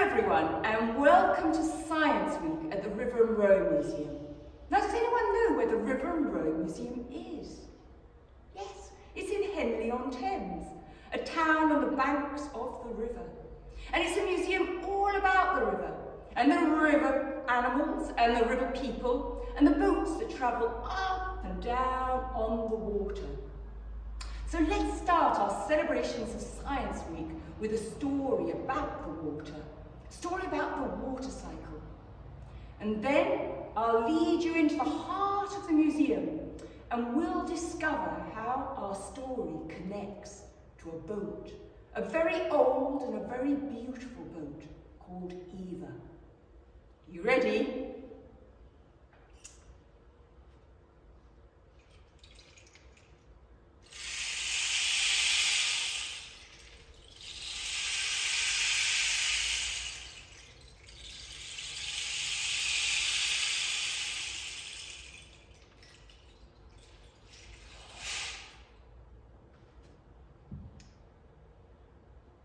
everyone, and welcome to Science Week at the River and Row Museum. Now, does anyone know where the River and Row Museum is? Yes, it's in Henley-on-Thames, a town on the banks of the river. And it's a museum all about the river, and the river animals, and the river people, and the boats that travel up and down on the water. So let's start our celebrations of Science Week with a story about the water, a story about the water cycle. And then I'll lead you into the heart of the museum and we'll discover how our story connects to a boat, a very old and a very beautiful boat called Eva. You ready?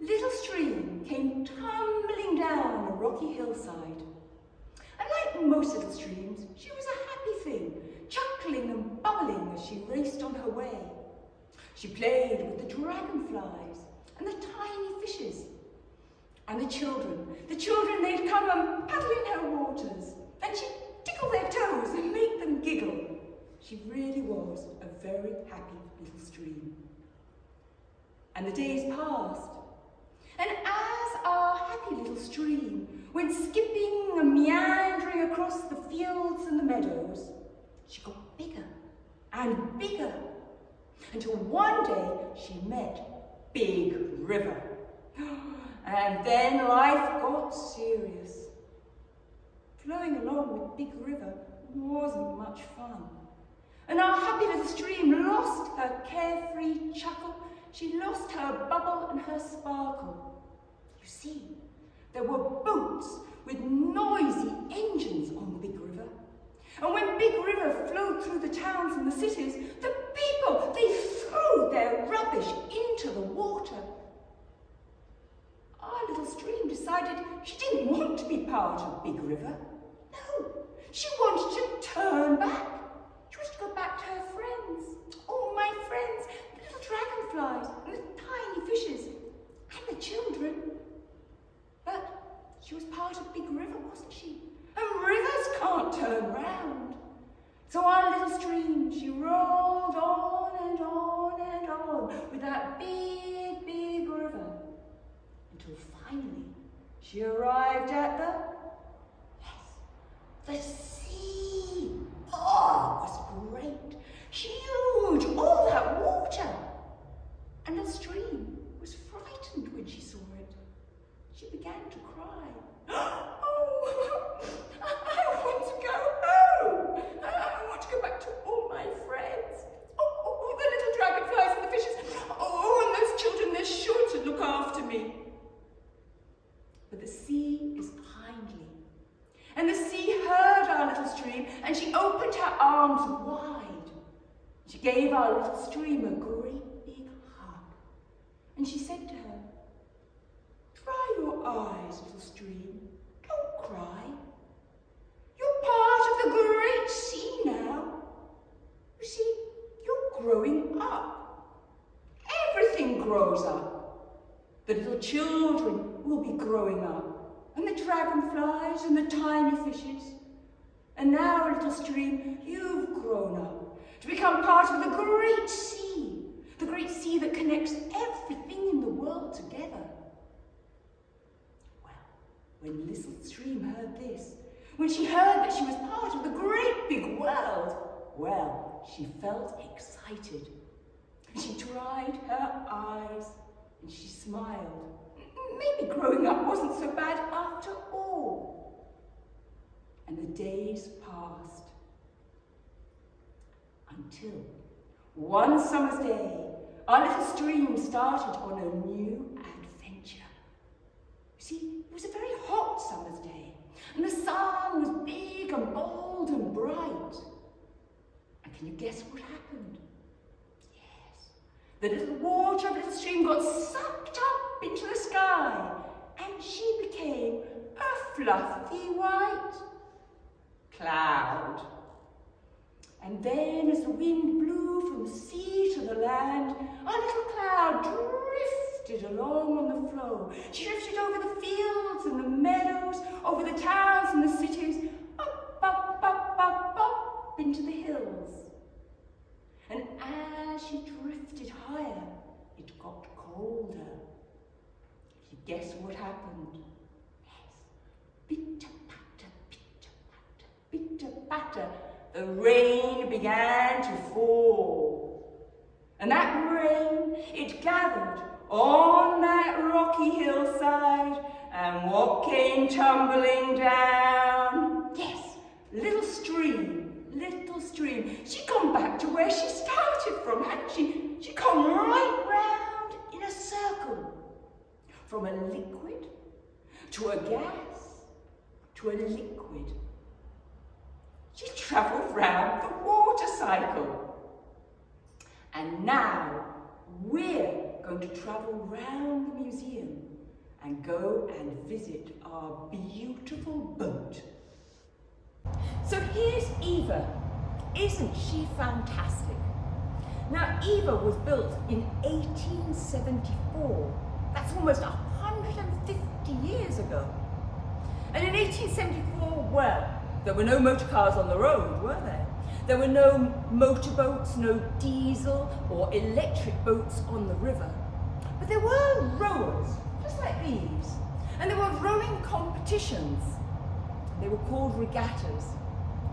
Little stream came tumbling down a rocky hillside. And like most little streams, she was a happy thing, chuckling and bubbling as she raced on her way. She played with the dragonflies and the tiny fishes. And the children, they'd come and paddle in her waters, and she'd tickle their toes and make them giggle. She really was a very happy little stream. And the days passed. And as our happy little stream went skipping and meandering across the fields and the meadows, she got bigger and bigger, until one day she met Big River. And then life got serious. Flowing along with Big River wasn't much fun. And our happy little stream lost her carefree chuckle. She lost her bubble and her sparkle. You see, there were boats with noisy engines on Big River. And when Big River flowed through the towns and the cities, the people, they threw their rubbish into the water. Our little stream decided she didn't want to be part of Big River. No, she wanted to turn back. She wanted to go back to her friends. All my friends, the little dragonflies and the tiny fishes and the children. But she was part of Big River, wasn't she? And rivers can't turn round. So our little stream, she rolled on and on and on with that big, big river, until finally she arrived at the sea. Oh, it was great, huge, all that water. And the stream was frightened when she saw it. She began to cry. Oh, I want to go home. I want to go back to all my friends. Oh, the little dragonflies and the fishes. Oh, and those children, they're sure to look after me. But the sea is kindly. And the sea heard our little stream, and she opened her arms wide. She gave our little stream a great big hug. And she said to her, "Dry your eyes, little stream. Don't cry. You're part of the great sea now. You see, you're growing up. Everything grows up. The little children will be growing up, and the dragonflies and the tiny fishes. And now, little stream, you've grown up to become part of the great sea that connects everything in the world together." When little stream heard this, when she heard that she was part of the great big world, well, she felt excited. And she dried her eyes and she smiled. Maybe growing up wasn't so bad after all. And the days passed until one summer's day, our little stream started on a new adventure. You see, it was a very hot summer's day, and the sun was big and bold and bright. And can you guess what happened? Yes, the little water of the little stream got sucked up into the sky, and she became a fluffy white cloud. And then as the wind blew from sea to the land, our little cloud drifted along on the flow. She drifted over the fields and the meadows, over the towns and the cities, up, up, up, up, up into the hills. And as she drifted higher, it got colder. You guess what happened? Yes. Pitter-patter, pitter-patter, pitter-patter. The rain began to fall. And that rain, it gathered on that rocky hillside. And what came tumbling down? Yes, little stream, little stream. She'd gone back to where she started from, hadn't she? She'd come right round in a circle. From a liquid to a gas to a liquid. She travelled round the water cycle. And now we're going to travel round the museum and go and visit our beautiful boat. So here's Eva. Isn't she fantastic? Now Eva was built in 1874. That's almost 150 years ago. And in 1874, well, there were no motor cars on the road, were there? There were no motorboats, no diesel or electric boats on the river. But there were rowers, just like these. And there were rowing competitions. They were called regattas.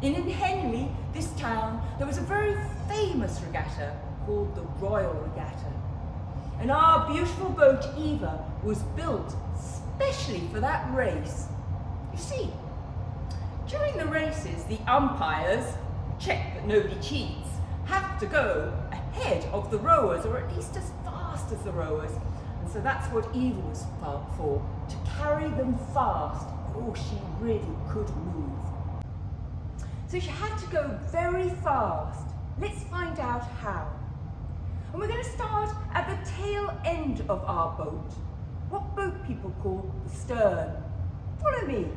In Henley, this town, there was a very famous regatta called the Royal Regatta. And our beautiful boat, Eva, was built specially for that race. You see, during the races, the umpires, check that nobody cheats, have to go ahead of the rowers, or at least as fast as the rowers. And so that's what Eva was for, to carry them fast. Oh, she really could move. So she had to go very fast. Let's find out how. And we're going to start at the tail end of our boat, what boat people call the stern. Follow me.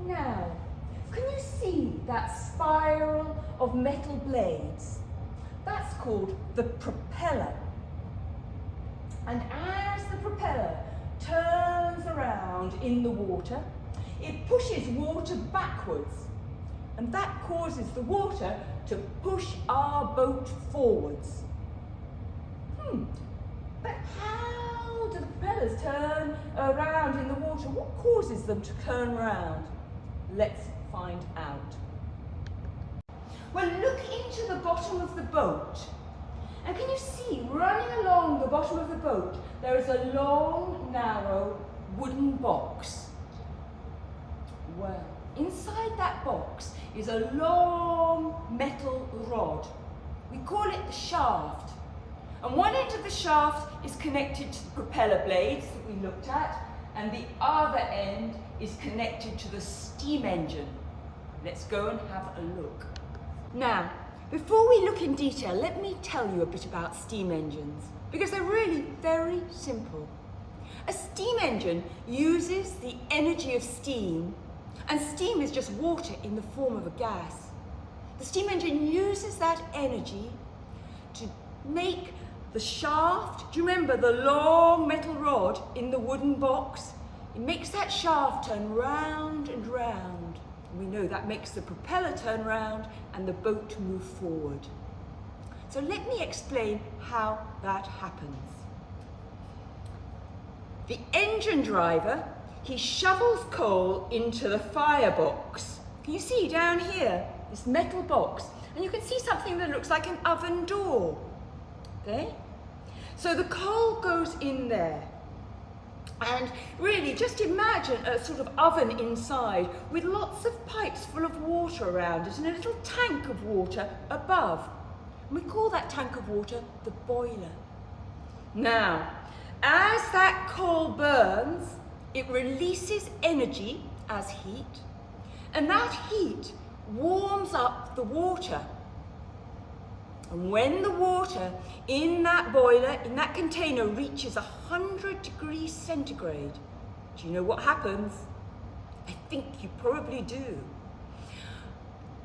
Now, can you see that spiral of metal blades? That's called the propeller. And as the propeller turns around in the water, it pushes water backwards. And that causes the water to push our boat forwards. But how do the propellers turn around in the water? What causes them to turn around? Let's find out. Well, look into the bottom of the boat. And can you see, running along the bottom of the boat, there is a long, narrow wooden box. Well, inside that box is a long metal rod. We call it the shaft. And one end of the shaft is connected to the propeller blades that we looked at, and the other end is connected to the steam engine. Let's go and have a look. Now, before we look in detail, let me tell you a bit about steam engines, because they're really very simple. A steam engine uses the energy of steam, and steam is just water in the form of a gas. The steam engine uses that energy to make the shaft, do you remember the long metal rod in the wooden box? It makes that shaft turn round and round. We know that makes the propeller turn round and the boat move forward. So let me explain how that happens. The engine driver, he shovels coal into the firebox. Can you see down here, this metal box? And you can see something that looks like an oven door. Okay? So the coal goes in there. And really, just imagine a sort of oven inside with lots of pipes full of water around it and a little tank of water above. And we call that tank of water the boiler. Now, as that coal burns, it releases energy as heat, And that heat warms up the water. And when the water in that boiler, in that container, reaches 100 degrees centigrade, do you know what happens? I think you probably do.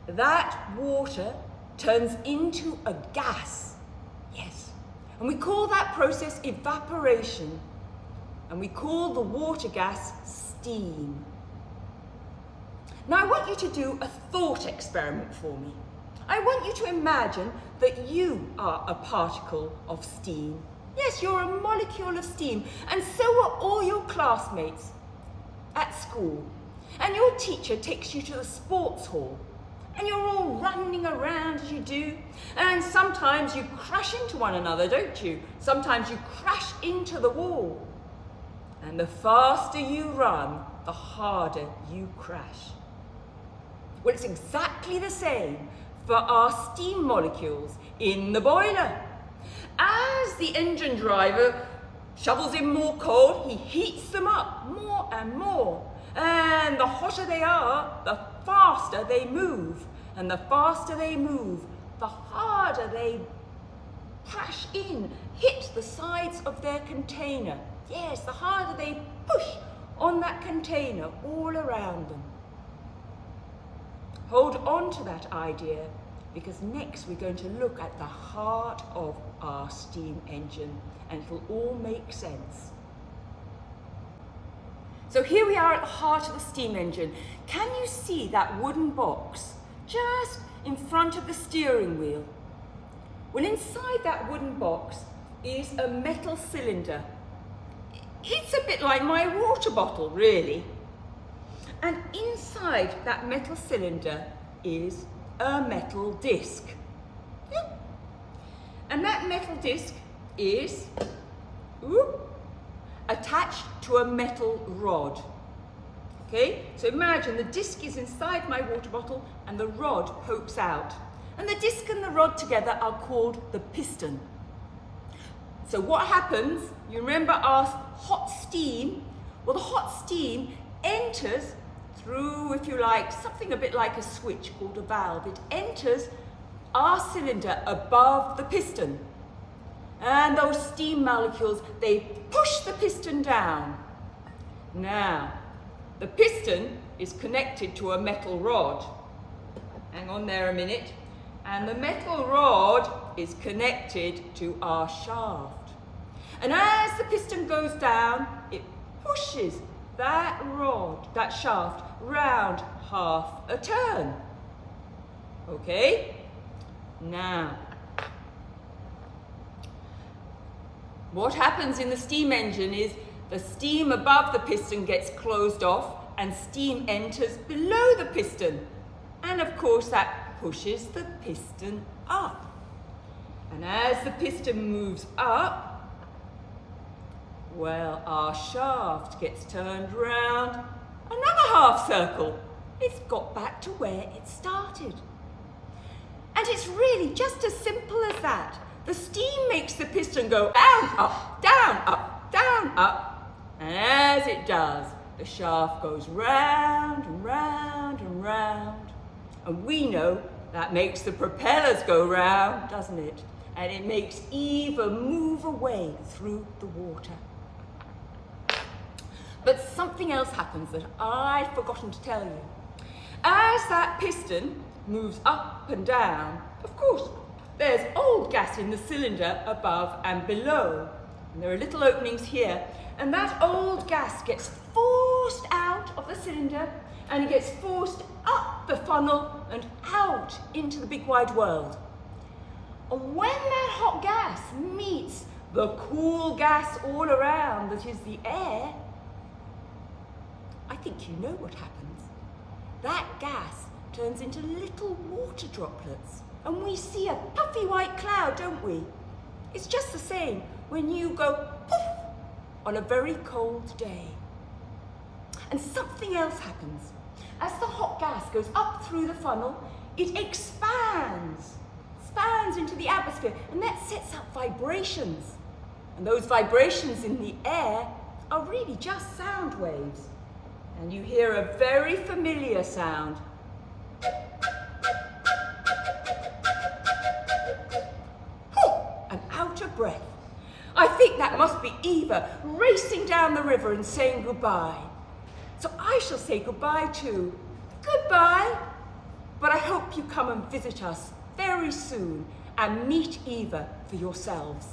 That water turns into a gas. Yes. And we call that process evaporation. And we call the water gas steam. Now I want you to do a thought experiment for me. I want you to imagine that you are a particle of steam. Yes, you're a molecule of steam, and so are all your classmates at school. And your teacher takes you to the sports hall, and you're all running around as you do, and sometimes you crash into one another, don't you? Sometimes you crash into the wall. And the faster you run, the harder you crash. Well, it's exactly the same for our steam molecules in the boiler. As the engine driver shovels in more coal, he heats them up more and more. And the hotter they are, the faster they move. And the faster they move, the harder they crash in, hit the sides of their container. Yes, the harder they push on that container all around them. Hold on to that idea, because next we're going to look at the heart of our steam engine, and it'll all make sense. So here we are at the heart of the steam engine. Can you see that wooden box just in front of the steering wheel? Well, inside that wooden box is a metal cylinder. It's a bit like my water bottle, really. And inside that metal cylinder is a metal disc. And that metal disc is attached to a metal rod. Okay, so imagine the disc is inside my water bottle and the rod pokes out. And the disc and the rod together are called the piston. So what happens, you remember our hot steam? Well, the hot steam enters through, if you like, something a bit like a switch called a valve. It enters our cylinder above the piston. And those steam molecules, they push the piston down. Now, the piston is connected to a metal rod. Hang on there a minute. And the metal rod is connected to our shaft. And as the piston goes down, it pushes that rod, that shaft, round half a turn. Okay? Now, what happens in the steam engine is the steam above the piston gets closed off and steam enters below the piston. And of course that pushes the piston up. And as the piston moves up, well, our shaft gets turned round another half circle. It's got back to where it started. And it's really just as simple as that. The steam makes the piston go down, up, down, up, down, up. And as it does, the shaft goes round and round and round. And we know that makes the propellers go round, doesn't it? And it makes Eva move away through the water. But something else happens that I've forgotten to tell you. As that piston moves up and down, of course, there's old gas in the cylinder above and below. And there are little openings here. And that old gas gets forced out of the cylinder and it gets forced up the funnel and out into the big wide world. And when that hot gas meets the cool gas all around that is the air, I think you know what happens. That gas turns into little water droplets and we see a puffy white cloud, don't we? It's just the same when you go poof on a very cold day. And something else happens. As the hot gas goes up through the funnel, it expands into the atmosphere, and that sets up vibrations. And those vibrations in the air are really just sound waves. and you hear a very familiar sound. I'm out of breath. I think that must be Eva racing down the river and saying goodbye. So I shall say goodbye too. Goodbye. But I hope you come and visit us very soon and meet Eva for yourselves.